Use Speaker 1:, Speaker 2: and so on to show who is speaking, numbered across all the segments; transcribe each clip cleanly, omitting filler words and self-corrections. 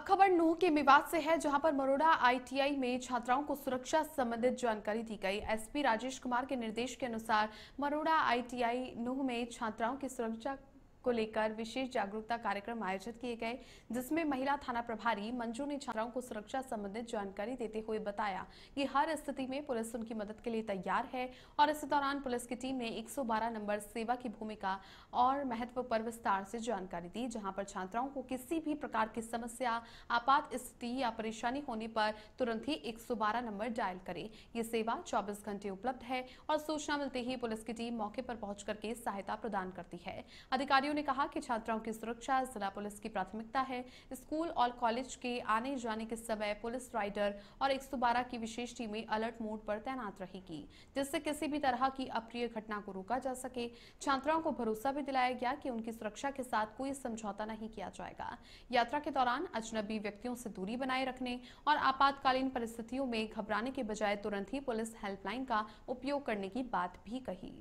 Speaker 1: अब खबर नूह के मेवात से है, जहां पर मरोड़ा आईटीआई में छात्राओं को सुरक्षा संबंधित जानकारी दी गई। एसपी राजेश कुमार के निर्देश के अनुसार मरोड़ा आईटीआई नूह में छात्राओं की सुरक्षा को लेकर विशेष जागरूकता कार्यक्रम आयोजित किए गए, जिसमें महिला थाना प्रभारी मंजू ने छात्राओं को सुरक्षा संबंधित जानकारी देते हुए बताया कि हर स्थिति में पुलिस उनकी मदद के लिए तैयार है और इस दौरान पुलिस की टीम ने 112 नंबर सेवा की भूमिका और महत्व पर विस्तार से जानकारी दी, जहां पर छात्राओं को किसी भी प्रकार की समस्या, आपात स्थिति या परेशानी होने पर तुरंत ही 112 नंबर डायल करें। ये सेवा 24 घंटे उपलब्ध है और सूचना मिलते ही पुलिस की टीम मौके पर पहुंच करके सहायता प्रदान करती है। अधिकारियों ने कहा कि छात्राओं की सुरक्षा जिला पुलिस की प्राथमिकता है। स्कूल और कॉलेज के आने जाने के समय पुलिस राइडर और 112 की विशेष टीमें अलर्ट मोड पर तैनात रहेगी, जिससे किसी भी तरह की अप्रिय घटना को रोका जा सके। छात्राओं को भरोसा भी दिलाया गया कि उनकी सुरक्षा के साथ कोई समझौता नहीं किया जाएगा। यात्रा के दौरान अजनबी व्यक्तियों से दूरी बनाए रखने और आपातकालीन परिस्थितियों में घबराने के बजाय तुरंत ही पुलिस हेल्पलाइन का उपयोग करने की बात भी कही।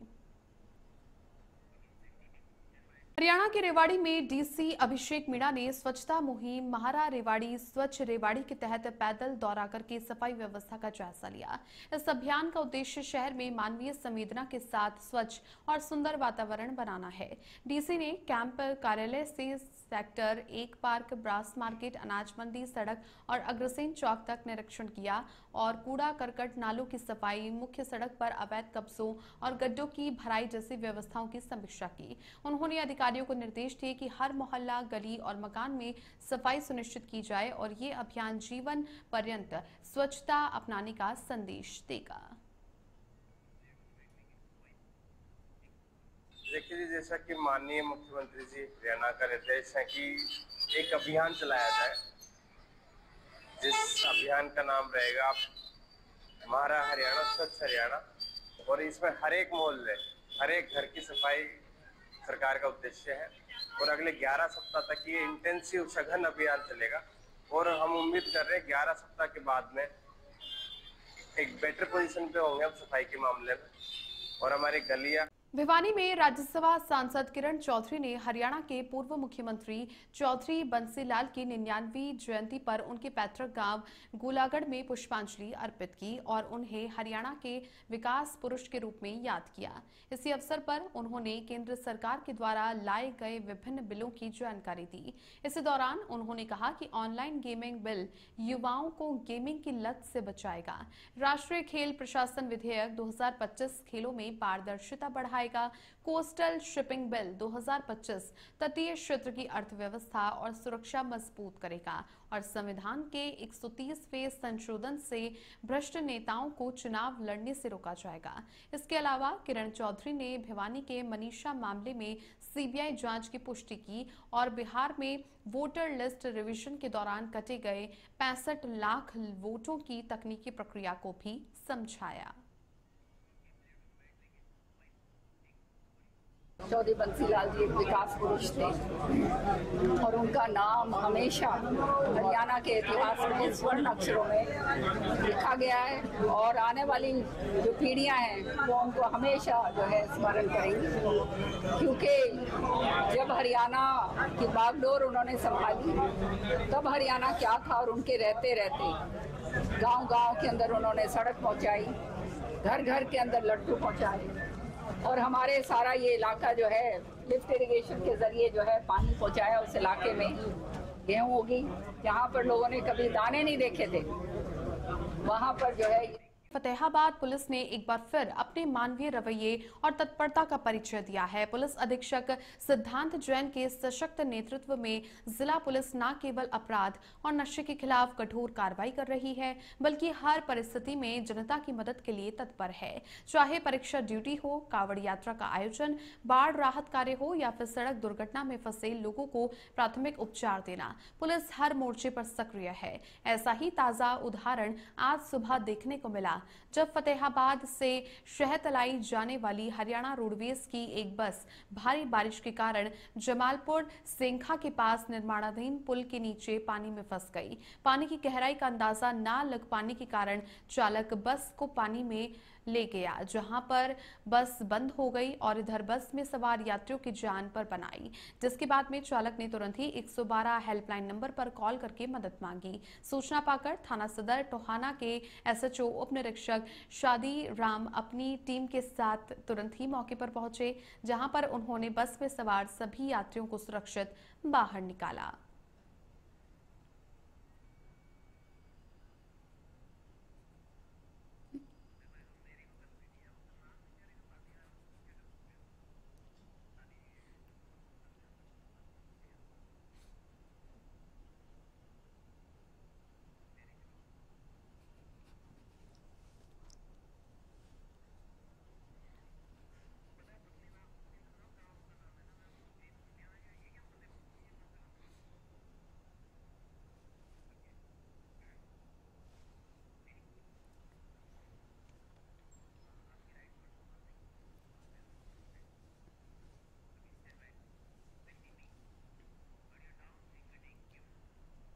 Speaker 1: हरियाणा के रेवाड़ी में डीसी अभिषेक मीणा ने स्वच्छता मुहिम महारा रेवाड़ी स्वच्छ रेवाड़ी के तहत पैदल दौरा करके सफाई व्यवस्था का जायजा लिया। इस अभियान का उद्देश्य शहर में मानवीय संवेदना के साथ स्वच्छ और सुंदर वातावरण बनाना है। डीसी ने कैंप कार्यालय से सेक्टर 1 पार्क, ब्रास मार्केट, अनाज मंडी, सड़क और अग्रसेन चौक तक निरीक्षण किया और कूड़ा करकट नालों की सफाई, मुख्य सड़क पर अवैध कब्जों और गड्ढों की भराई जैसी व्यवस्थाओं की समीक्षा की। उन्होंने अधिकारियों को निर्देश दिए कि हर मोहल्ला, गली और मकान में सफाई सुनिश्चित की जाए और ये अभियान जीवन पर्यंत स्वच्छता अपनाने का संदेश देगा।
Speaker 2: देखिए जी, जैसा कि माननीय मुख्यमंत्री जी हरियाणा का निर्देश है कि एक अभियान चलाया जाए, जिस अभियान का नाम रहेगा हमारा हरियाणा स्वच्छ हरियाणा, और इसमें हर एक मोहल्ले, हर एक घर की सफाई सरकार का उद्देश्य है। और अगले 11 सप्ताह तक ये इंटेंसिव सघन अभियान चलेगा और हम उम्मीद कर रहे हैं 11 सप्ताह के बाद में एक बेटर पोजीशन पे होंगे हम सफाई के मामले में। और हमारी गलियां
Speaker 1: भिवानी में राज्यसभा सांसद किरण चौधरी ने हरियाणा के पूर्व मुख्यमंत्री चौधरी बंसीलाल की 99वीं जयंती पर उनके पैतृक गांव गोलागढ़ में पुष्पांजलि अर्पित की और उन्हें हरियाणा के विकास पुरुष के रूप में याद किया। इसी अवसर पर उन्होंने केंद्र सरकार के द्वारा लाए गए विभिन्न बिलों की जानकारी दी। इसी दौरान उन्होंने कहा कि ऑनलाइन गेमिंग बिल युवाओं को गेमिंग की लत से बचाएगा। राष्ट्रीय खेल प्रशासन विधेयक 2025 खेलों में पारदर्शिता बढ़ाएगा। कोस्टल शिपिंग बिल 2025 तटीय क्षेत्र की अर्थव्यवस्था और सुरक्षा मजबूत करेगा और संविधान के 130वें संशोधन से भ्रष्ट नेताओं को चुनाव लड़ने से रोका जाएगा। इसके अलावा किरण चौधरी ने भिवानी के मनीषा मामले में सीबीआई जांच की पुष्टि की और बिहार में वोटर लिस्ट रिवीजन के दौरान कटे गए 65 लाख वोटों की तकनीकी प्रक्रिया को भी समझाया।
Speaker 3: चौधरी बंसीलाल जी एक विकास पुरुष थे और उनका नाम हमेशा हरियाणा के इतिहास में स्वर्ण अक्षरों में लिखा गया है और आने वाली जो पीढ़ियां हैं वो उनको हमेशा जो है स्मरण करेंगी, क्योंकि जब हरियाणा की बागडोर उन्होंने संभाली तब हरियाणा क्या था और उनके रहते रहते गांव-गांव के अंदर उन्होंने सड़क पहुंचाई, घर-घर के अंदर लट्टू पहुंचाए और हमारे सारा ये इलाका जो है लिफ्ट इरिगेशन के जरिए जो है पानी पहुंचाया उस इलाके में। गेहूं होगी जहाँ पर लोगों ने कभी दाने नहीं देखे थे, वहाँ पर जो है
Speaker 1: फतेहाबाद पुलिस ने एक बार फिर अपने मानवीय रवैये और तत्परता का परिचय दिया है। पुलिस अधीक्षक सिद्धांत जैन के सशक्त नेतृत्व में जिला पुलिस न केवल अपराध और नशे के खिलाफ कठोर कार्रवाई कर रही है, बल्कि हर परिस्थिति में जनता की मदद के लिए तत्पर है। चाहे परीक्षा ड्यूटी हो, कांवड़ यात्रा का आयोजन, बाढ़ राहत कार्य हो या फिर सड़क दुर्घटना में फंसे लोगों को प्राथमिक उपचार देना, पुलिस हर मोर्चे पर सक्रिय है। ऐसा ही ताजा उदाहरण आज सुबह देखने को मिला, जब फतेहाबाद से शहतलाई जाने वाली हरियाणा रोडवेज की एक बस भारी बारिश के कारण जमालपुर सेंखा के पास निर्माणाधीन पुल के नीचे पानी में फंस गई। पानी की गहराई का अंदाजा न लग पाने के कारण चालक बस को पानी में ले गया, जहां पर बस बंद हो गई और इधर बस में सवार यात्रियों की जान पर बन आई, जिसके बाद में चालक ने तुरंत ही 112 हेल्पलाइन नंबर पर कॉल करके मदद मांगी। सूचना पाकर थाना सदर टोहाना के एसएचओ उप निरीक्षक शादी राम अपनी टीम के साथ तुरंत ही मौके पर पहुंचे, जहां पर उन्होंने बस में सवार सभी यात्रियों को सुरक्षित बाहर निकाला।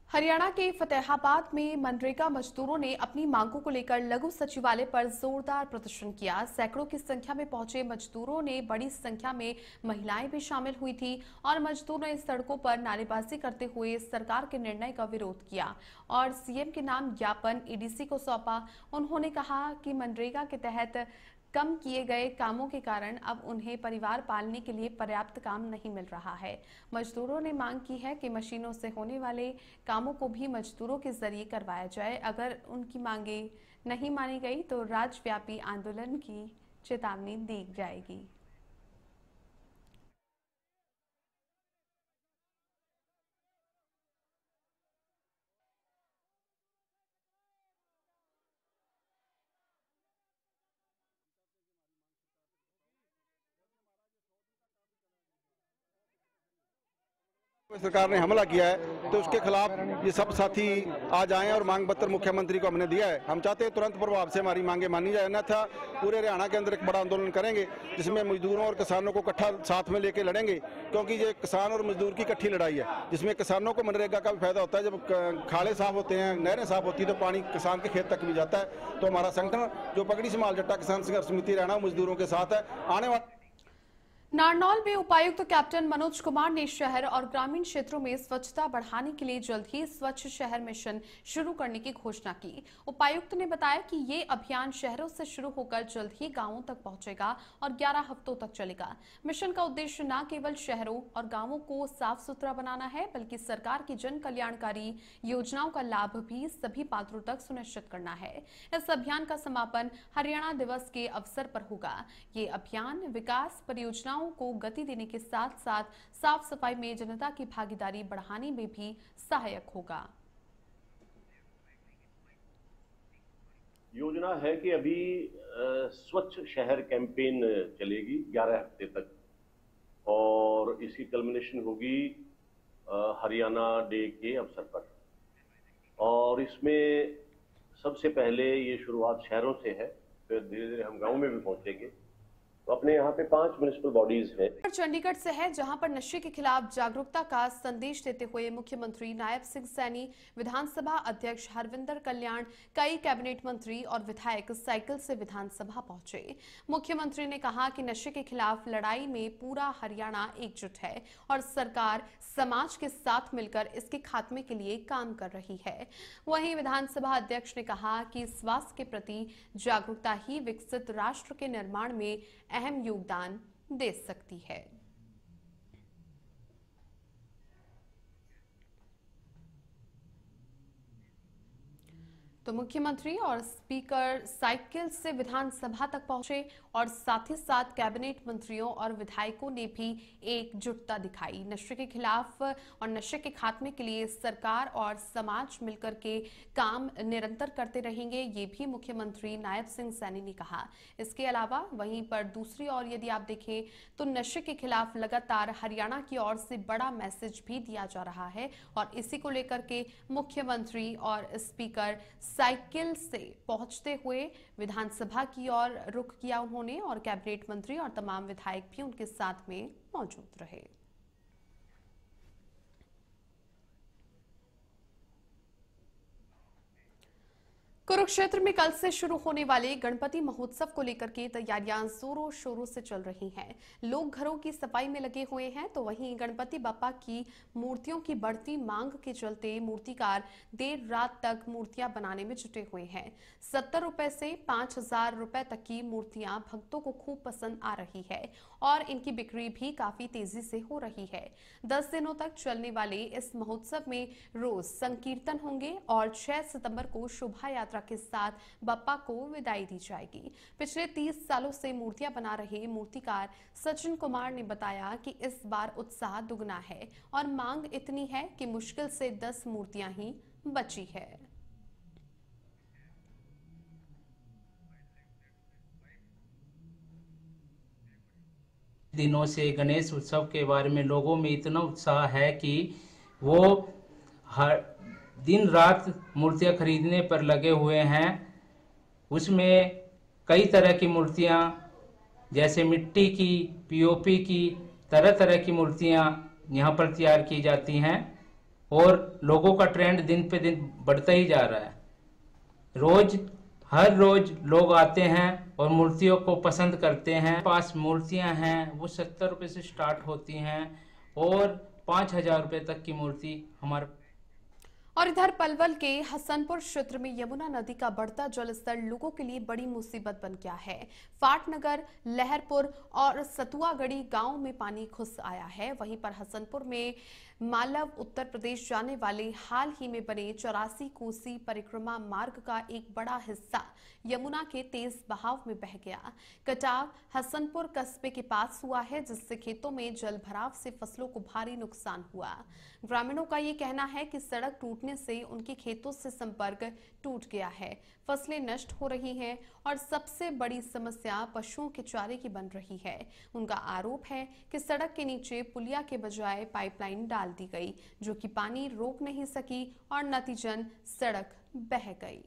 Speaker 1: हरियाणा के फतेहाबाद में मनरेगा मजदूरों ने अपनी मांगों को लेकर लघु सचिवालय पर जोरदार प्रदर्शन किया। सैकड़ों की संख्या में पहुंचे मजदूरों ने बड़ी संख्या में महिलाएं भी शामिल हुई थी और मजदूरों ने सड़कों पर नारेबाजी करते हुए सरकार के निर्णय का विरोध किया और सीएम के नाम ज्ञापन एडीसी को सौंपा। उन्होंने कहा कि मनरेगा के तहत कम किए गए कामों के कारण अब उन्हें परिवार पालने के लिए पर्याप्त काम नहीं मिल रहा है। मजदूरों ने मांग की है कि मशीनों से होने वाले कामों को भी मजदूरों के जरिए करवाया जाए। अगर उनकी मांगे नहीं मानी गई तो राज्यव्यापी आंदोलन की चेतावनी दी जाएगी।
Speaker 4: सरकार ने हमला किया है तो उसके खिलाफ ये सब साथी आज आए और मांग पत्र मुख्यमंत्री को हमने दिया है। हम चाहते हैं तुरंत प्रभाव से हमारी मांगे मानी जाए, अन्यथा पूरे हरियाणा के अंदर एक बड़ा आंदोलन करेंगे जिसमें मजदूरों और किसानों को इकट्ठा साथ में लेके लड़ेंगे, क्योंकि ये किसान और मजदूर की इकट्ठी लड़ाई है जिसमें किसानों को मनरेगा का भी फायदा होता है। जब खाड़े साफ होते हैं, नहरें साफ होती है तो पानी किसान के खेत तक भी जाता है। तो हमारा संगठन जो पगड़ी समाल जट्टा किसान संघर्ष समिति हरियाणा मजदूरों के साथ है। आने वाले
Speaker 1: नारनौल में उपायुक्त कैप्टन मनोज कुमार ने शहर और ग्रामीण क्षेत्रों में स्वच्छता बढ़ाने के लिए जल्द ही स्वच्छ शहर मिशन शुरू करने की घोषणा की। उपायुक्त ने बताया कि ये अभियान शहरों से शुरू होकर जल्द ही गांवों तक पहुंचेगा और 11 हफ्तों तक चलेगा। मिशन का उद्देश्य न केवल शहरों और गांवों को साफ सुथरा बनाना है, बल्कि सरकार की जन कल्याणकारी योजनाओं का लाभ भी सभी पात्रों तक सुनिश्चित करना है। इस अभियान का समापन हरियाणा दिवस के अवसर पर होगा। ये अभियान विकास परियोजनाओं को गति देने के साथ साथ साफ सफाई में जनता की भागीदारी बढ़ाने में भी सहायक होगा।
Speaker 5: योजना है कि अभी स्वच्छ शहर कैंपेन चलेगी 11 हफ्ते तक और इसकी कल्मिनेशन होगी हरियाणा डे के अवसर पर। और इसमें सबसे पहले ये शुरुआत शहरों से है, फिर धीरे धीरे हम गांव में भी पहुंचेंगे। तो अपने यहाँ पे 5 म्युनिसिपल बॉडीज हैं।
Speaker 1: चंडीगढ़ से है, जहां पर नशे के खिलाफ जागरूकता का संदेश देते हुए मुख्यमंत्री नायब सिंह सैनी, विधानसभा अध्यक्ष हरविंदर कल्याण, कई कैबिनेट मंत्री और विधायक साइकिल से विधानसभा पहुंचे। मुख्यमंत्री ने कहा कि नशे के खिलाफ लड़ाई में पूरा हरियाणा एकजुट है और सरकार समाज के साथ मिलकर इसके खात्मे के लिए काम कर रही है। वहीं विधानसभा अध्यक्ष ने कहा कि स्वास्थ्य के प्रति जागरूकता ही विकसित राष्ट्र के निर्माण में अहम योगदान दे सकती है। तो मुख्यमंत्री और स्पीकर साइकिल से विधानसभा तक पहुंचे और साथ ही साथ कैबिनेट मंत्रियों और विधायकों ने भी एकजुटता दिखाई। नशे के खिलाफ और नशे के खात्मे के लिए सरकार और समाज मिलकर के काम निरंतर करते रहेंगे, ये भी मुख्यमंत्री नायब सिंह सैनी ने कहा। इसके अलावा वहीं पर दूसरी ओर यदि आप देखें तो नशे के खिलाफ लगातार हरियाणा की ओर से बड़ा मैसेज भी दिया जा रहा है और इसी को लेकर के मुख्यमंत्री और स्पीकर साइकिल से पहुंचते हुए विधानसभा की ओर रुख किया उन्होंने और कैबिनेट मंत्री और तमाम विधायक भी उनके साथ में मौजूद रहे। कुरुक्षेत्र में कल से शुरू होने वाले गणपति महोत्सव को लेकर के तैयारियां जोरों शोरों से चल रही हैं। लोग घरों की सफाई में लगे हुए हैं, तो वहीं गणपति बप्पा की मूर्तियों की बढ़ती मांग के चलते मूर्तिकार देर रात तक मूर्तियां बनाने में जुटे हुए हैं। 70 रुपए से 5,000 रुपए तक की मूर्तियां भक्तों को खूब पसंद आ रही है और इनकी बिक्री भी काफी तेजी से हो रही है। 10 दिनों तक चलने वाले इस महोत्सव में रोज संकीर्तन होंगे और 6 सितंबर को शोभा यात्रा के साथ बप्पा को विदाई दी जाएगी। पिछले 30 सालों से मूर्तियां बना रहे मूर्तिकार सचिन कुमार ने बताया कि इस बार उत्साह दुगना है और मांग इतनी है कि मुश्किल से 10 मूर्तियां ही बची है।
Speaker 6: दिनों से गणेश उत्सव के बारे में लोगों में इतना उत्साह है कि वो हर दिन रात मूर्तियां खरीदने पर लगे हुए हैं। उसमें कई तरह की मूर्तियां जैसे मिट्टी की, पीओपी की, तरह तरह की मूर्तियां यहां पर तैयार की जाती हैं और लोगों का ट्रेंड दिन पे दिन बढ़ता ही जा रहा है। हर रोज लोग आते हैं और मूर्तियों को पसंद करते हैं। पास मूर्तियां हैं वो 70 रुपये से स्टार्ट होती हैं और 5,000 रुपये तक की मूर्ति हमारे।
Speaker 1: और इधर पलवल के हसनपुर क्षेत्र में यमुना नदी का बढ़ता जलस्तर लोगों के लिए बड़ी मुसीबत बन गया है। फाटनगर, लहरपुर और सतुआगढ़ी गांव में पानी घुस आया है। वहीं पर हसनपुर में मालव उत्तर प्रदेश जाने वाले हाल ही में बने 84 कोसी परिक्रमा मार्ग का एक बड़ा हिस्सा यमुना के तेज बहाव में बह गया। कटाव हसनपुर कस्बे के पास हुआ है, जिससे खेतों में जल भराव से फसलों को भारी नुकसान हुआ। ग्रामीणों का ये कहना है कि सड़क टूटने से उनके खेतों से संपर्क टूट गया है, फसलें नष्ट हो रही हैं और सबसे बड़ी समस्या पशुओं के चारे की बन रही है। उनका आरोप है कि सड़क के नीचे पुलिया के बजाय पाइपलाइन डाल दी गई, जो कि पानी रोक नहीं सकी और नतीजन सड़क बह गई।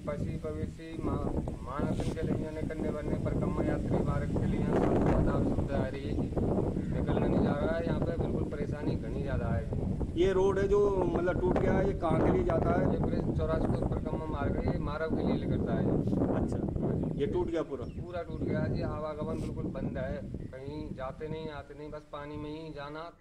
Speaker 7: पशी भविष्य मानसन के लिए करने बनने पर कम यात्री मार्ग के लिए ज्यादा सुविधा आ रही है। निकलना नहीं जा रहा है, यहाँ पे बिल्कुल परेशानी घनी ज्यादा है।
Speaker 8: ये रोड है जो मतलब टूट गया है, ये कहाँ के लिए जाता है?
Speaker 7: ये 84 परिक्रमा मार्ग है, ये मारव के लिए निकलता है।
Speaker 8: अच्छा, ये टूट गया पूरा
Speaker 7: टूट गया जी। आवागमन बिल्कुल बंद है, कहीं जाते नहीं आते नहीं, बस पानी में ही जाना।